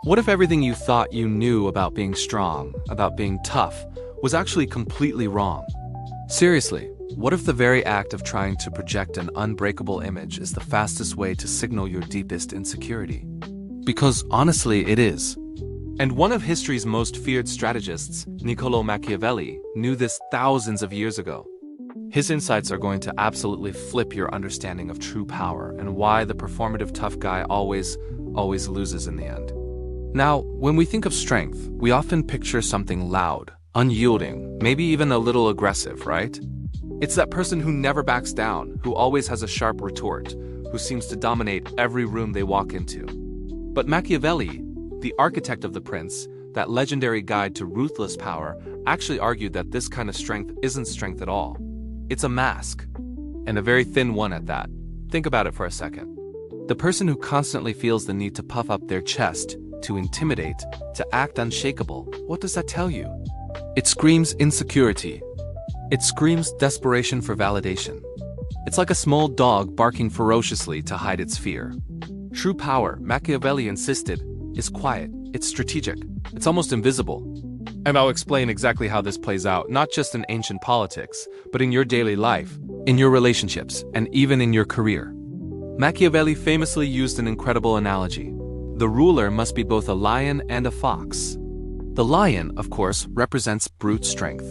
What if everything you thought you knew about being strong, about being tough, was actually completely wrong? Seriously, what if the very act of trying to project an unbreakable image is the fastest way to signal your deepest insecurity? Because honestly, it is. And one of history's most feared strategists, Niccolo Machiavelli, knew this thousands of years ago. His insights are going to absolutely flip your understanding of true power and why the performative tough guy always loses in the end. Now, when we think of strength, we often picture something loud, unyielding, maybe even a little aggressive, right? It's that person who never backs down, who always has a sharp retort, who seems to dominate every room they walk into. But Machiavelli, the architect of the prince, that legendary guide to ruthless power, actually argued that this kind of strength isn't strength at all. It's a mask, and a very thin one at that. Think about it for a second. The person who constantly feels the need to puff up their chest, to intimidate, to act unshakable, what does that tell you? It screams insecurity. It screams desperation for validation. It's like a small dog barking ferociously to hide its fear. True power, Machiavelli insisted, is quiet, it's strategic, it's almost invisible. And I'll explain exactly how this plays out, not just in ancient politics, but in your daily life, in your relationships, and even in your career. Machiavelli famously used an incredible analogy. The ruler must be both a lion and a fox. The lion, of course, represents brute strength.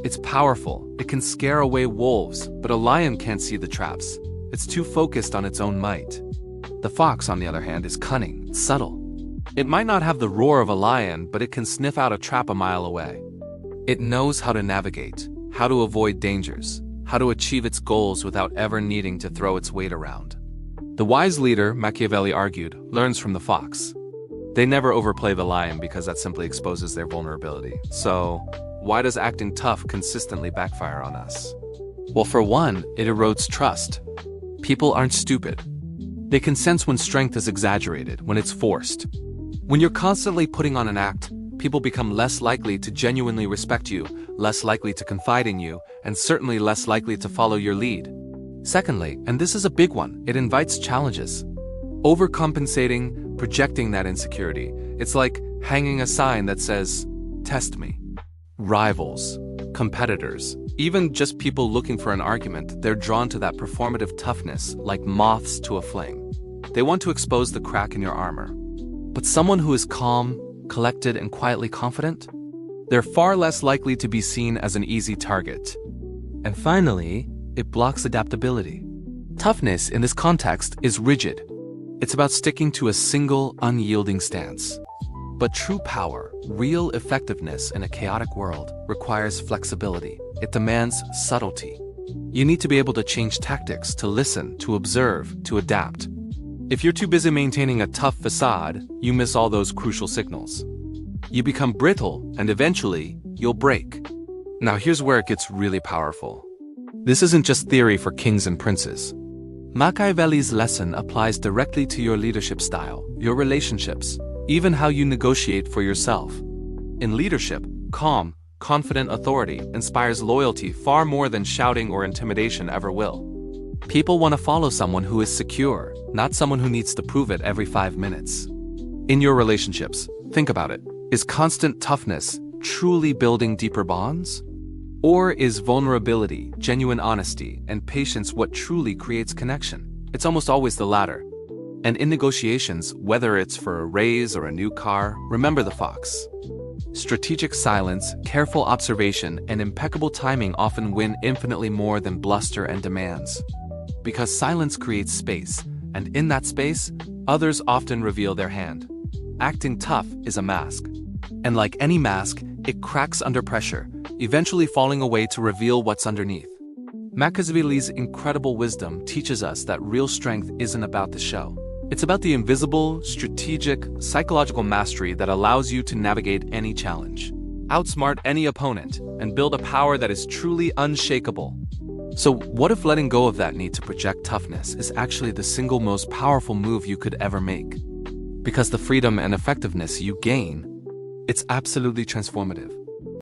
It's powerful, it can scare away wolves, but a lion can't see the traps. It's too focused on its own might. The fox, on the other hand, is cunning, subtle. It might not have the roar of a lion, but it can sniff out a trap a mile away. It knows how to navigate, how to avoid dangers, how to achieve its goals without ever needing to throw its weight around. The wise leader, Machiavelli argued, learns from the fox. They never overplay the lion because that simply exposes their vulnerability. So, why does acting tough consistently backfire on us? Well, for one, it erodes trust. People aren't stupid. They can sense when strength is exaggerated, when it's forced. When you're constantly putting on an act, people become less likely to genuinely respect you, less likely to confide in you, and certainly less likely to follow your lead. Secondly, and this is a big one, it invites challenges. Overcompensating, projecting that insecurity. It's like hanging a sign that says, "Test me." Rivals, competitors, even just people looking for an argument, they're drawn to that performative toughness like moths to a flame. They want to expose the crack in your armor. But someone who is calm, collected, and quietly confident? They're far less likely to be seen as an easy target. And finally, it blocks adaptability. Toughness in this context is rigid. It's about sticking to a single, unyielding stance. But true power, real effectiveness in a chaotic world, requires flexibility. It demands subtlety. You need to be able to change tactics, to listen, to observe, to adapt. If you're too busy maintaining a tough facade, you miss all those crucial signals. You become brittle, and eventually, you'll break. Now here's where it gets really powerful. This isn't just theory for kings and princes. Machiavelli's lesson applies directly to your leadership style, your relationships, even how you negotiate for yourself. In leadership, calm, confident authority inspires loyalty far more than shouting or intimidation ever will. People want to follow someone who is secure, not someone who needs to prove it every 5 minutes. In your relationships, think about it. Is constant toughness truly building deeper bonds? Or is vulnerability, genuine honesty, and patience what truly creates connection? It's almost always the latter. And in negotiations, whether it's for a raise or a new car, remember the fox. Strategic silence, careful observation, and impeccable timing often win infinitely more than bluster and demands. Because silence creates space, and in that space, others often reveal their hand. Acting tough is a mask. And like any mask, it cracks under pressure, eventually falling away to reveal what's underneath. Machiavelli's incredible wisdom teaches us that real strength isn't about the show. It's about the invisible, strategic, psychological mastery that allows you to navigate any challenge, outsmart any opponent, and build a power that is truly unshakable. So what if letting go of that need to project toughness is actually the single most powerful move you could ever make? Because the freedom and effectiveness you gain, it's absolutely transformative.